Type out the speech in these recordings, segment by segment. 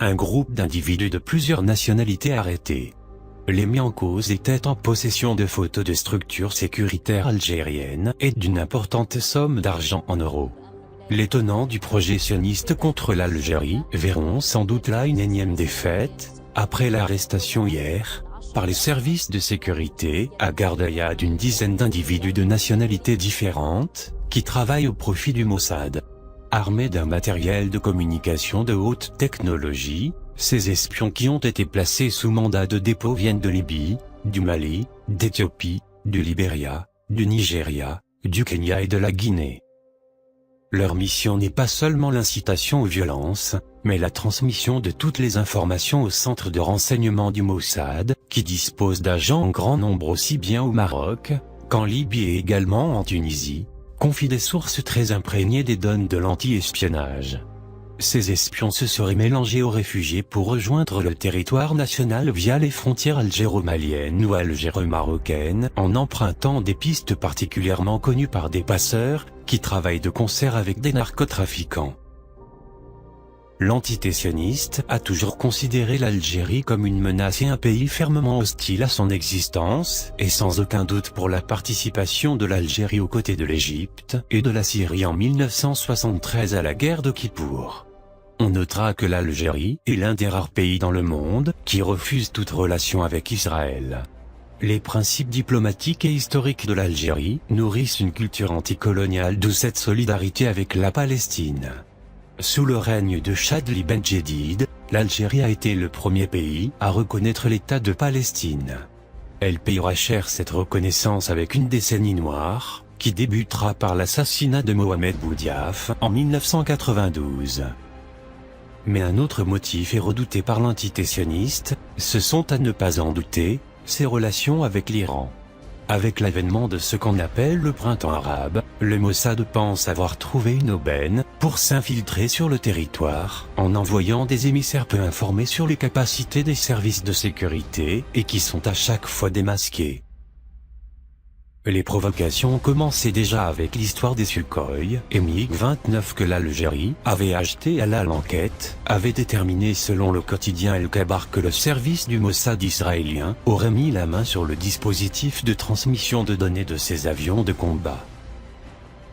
un groupe d'individus de plusieurs nationalités arrêtés. Les mis en cause étaient en possession de photos de structures sécuritaires algériennes et d'une importante somme d'argent en euros. Les tenants du projet sioniste contre l'Algérie verront sans doute là une énième défaite, après l'arrestation hier, par les services de sécurité à Gardaïa d'une dizaine d'individus de nationalités différentes, qui travaillent au profit du Mossad. Armés d'un matériel de communication de haute technologie, ces espions qui ont été placés sous mandat de dépôt viennent de Libye, du Mali, d'Éthiopie, du Libéria, du Nigeria, du Kenya et de la Guinée. Leur mission n'est pas seulement l'incitation aux violences, mais la transmission de toutes les informations au centre de renseignement du Mossad, qui dispose d'agents en grand nombre aussi bien au Maroc, qu'en Libye et également en Tunisie, confie des sources très imprégnées des données de l'anti-espionnage. Ces espions se seraient mélangés aux réfugiés pour rejoindre le territoire national via les frontières algéro-maliennes ou algéro-marocaines en empruntant des pistes particulièrement connues par des passeurs, qui travaillent de concert avec des narcotrafiquants. L'entité sioniste a toujours considéré l'Algérie comme une menace et un pays fermement hostile à son existence, et sans aucun doute pour la participation de l'Algérie aux côtés de l'Égypte et de la Syrie en 1973 à la guerre de Kippour. On notera que l'Algérie est l'un des rares pays dans le monde qui refuse toute relation avec Israël. Les principes diplomatiques et historiques de l'Algérie nourrissent une culture anticoloniale, d'où cette solidarité avec la Palestine. Sous le règne de Chadli Ben Jedid, l'Algérie a été le premier pays à reconnaître l'État de Palestine. Elle payera cher cette reconnaissance avec une décennie noire, qui débutera par l'assassinat de Mohamed Boudiaf en 1992. Mais un autre motif est redouté par l'entité sioniste, ce sont à ne pas en douter, ses relations avec l'Iran. Avec l'avènement de ce qu'on appelle le printemps arabe, le Mossad pense avoir trouvé une aubaine pour s'infiltrer sur le territoire, en envoyant des émissaires peu informés sur les capacités des services de sécurité et qui sont à chaque fois démasqués. Les provocations ont commencé déjà avec l'histoire des Sukhoi et MiG-29 que l'Algérie avait acheté à l'enquête, avait déterminé selon le quotidien El Khabar que le service du Mossad israélien aurait mis la main sur le dispositif de transmission de données de ces avions de combat.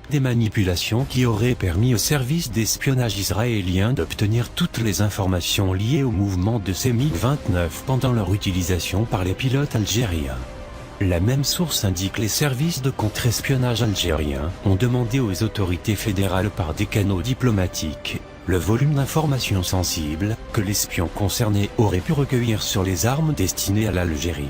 Des manipulations qui auraient permis au service d'espionnage israélien d'obtenir toutes les informations liées au mouvement de ces MiG-29 pendant leur utilisation par les pilotes algériens. La même source indique que les services de contre-espionnage algériens ont demandé aux autorités fédérales par des canaux diplomatiques le volume d'informations sensibles que l'espion concerné aurait pu recueillir sur les armes destinées à l'Algérie.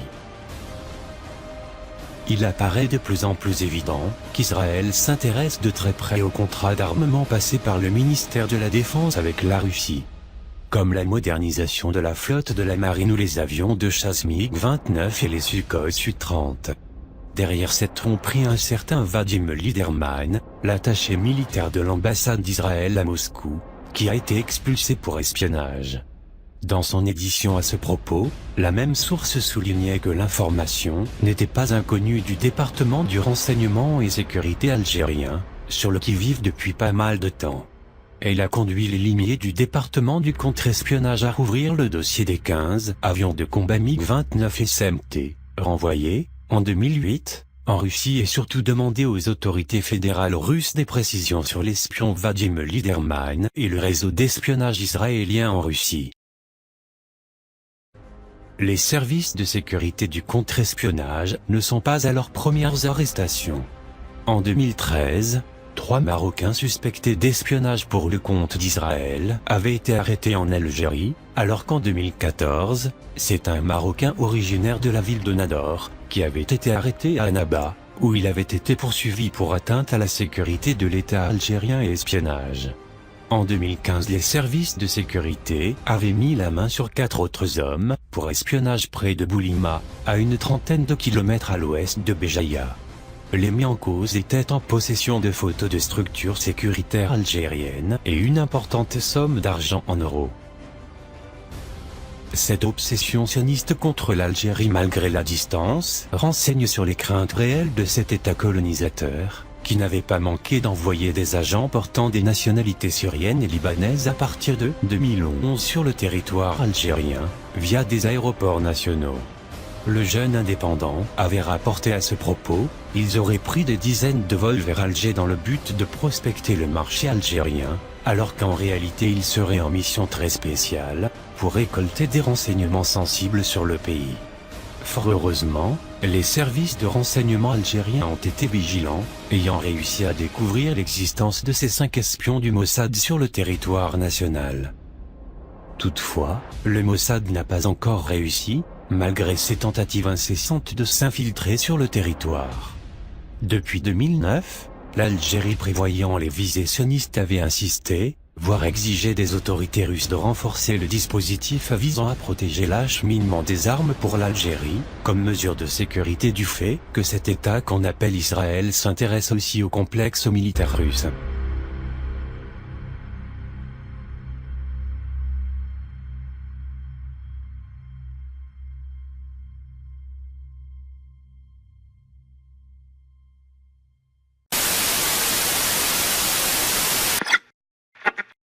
Il apparaît de plus en plus évident qu'Israël s'intéresse de très près aux contrats d'armement passés par le ministère de la Défense avec la Russie, comme la modernisation de la flotte de la marine ou les avions de chasse MiG-29 et les Sukhoi Su-30. Derrière cette tromperie un certain Vadim Liderman, l'attaché militaire de l'ambassade d'Israël à Moscou, qui a été expulsé pour espionnage. Dans son édition à ce propos, la même source soulignait que l'information n'était pas inconnue du département du renseignement et sécurité algérien, sur le qui-vive depuis pas mal de temps. Elle a conduit les limiers du département du contre-espionnage à rouvrir le dossier des 15 avions de combat MiG-29 SMT, renvoyés, en 2008, en Russie et surtout demander aux autorités fédérales russes des précisions sur l'espion Vadim Liderman et le réseau d'espionnage israélien en Russie. Les services de sécurité du contre-espionnage ne sont pas à leurs premières arrestations. En 2013, 3 Marocains suspectés d'espionnage pour le compte d'Israël avaient été arrêtés en Algérie, alors qu'en 2014, c'est un Marocain originaire de la ville de Nador, qui avait été arrêté à Annaba, où il avait été poursuivi pour atteinte à la sécurité de l'État algérien et espionnage. En 2015, les services de sécurité avaient mis la main sur 4 autres hommes, pour espionnage près de Boulima, à une trentaine de kilomètres à l'ouest de Béjaïa. Les mis en cause étaient en possession de photos de structures sécuritaires algériennes et une importante somme d'argent en euros. Cette obsession sioniste contre l'Algérie malgré la distance renseigne sur les craintes réelles de cet État colonisateur, qui n'avait pas manqué d'envoyer des agents portant des nationalités syriennes et libanaises à partir de 2011 sur le territoire algérien, via des aéroports nationaux. Le Jeune Indépendant avait rapporté à ce propos, ils auraient pris des dizaines de vols vers Alger dans le but de prospecter le marché algérien, alors qu'en réalité ils seraient en mission très spéciale, pour récolter des renseignements sensibles sur le pays. Fort heureusement, les services de renseignement algériens ont été vigilants, ayant réussi à découvrir l'existence de ces 5 espions du Mossad sur le territoire national. Toutefois, le Mossad n'a pas encore réussi, malgré ses tentatives incessantes de s'infiltrer sur le territoire. Depuis 2009, l'Algérie prévoyant les visées sionistes avait insisté, voire exigé des autorités russes de renforcer le dispositif visant à protéger l'acheminement des armes pour l'Algérie, comme mesure de sécurité du fait que cet État qu'on appelle Israël s'intéresse aussi au complexe militaire russe.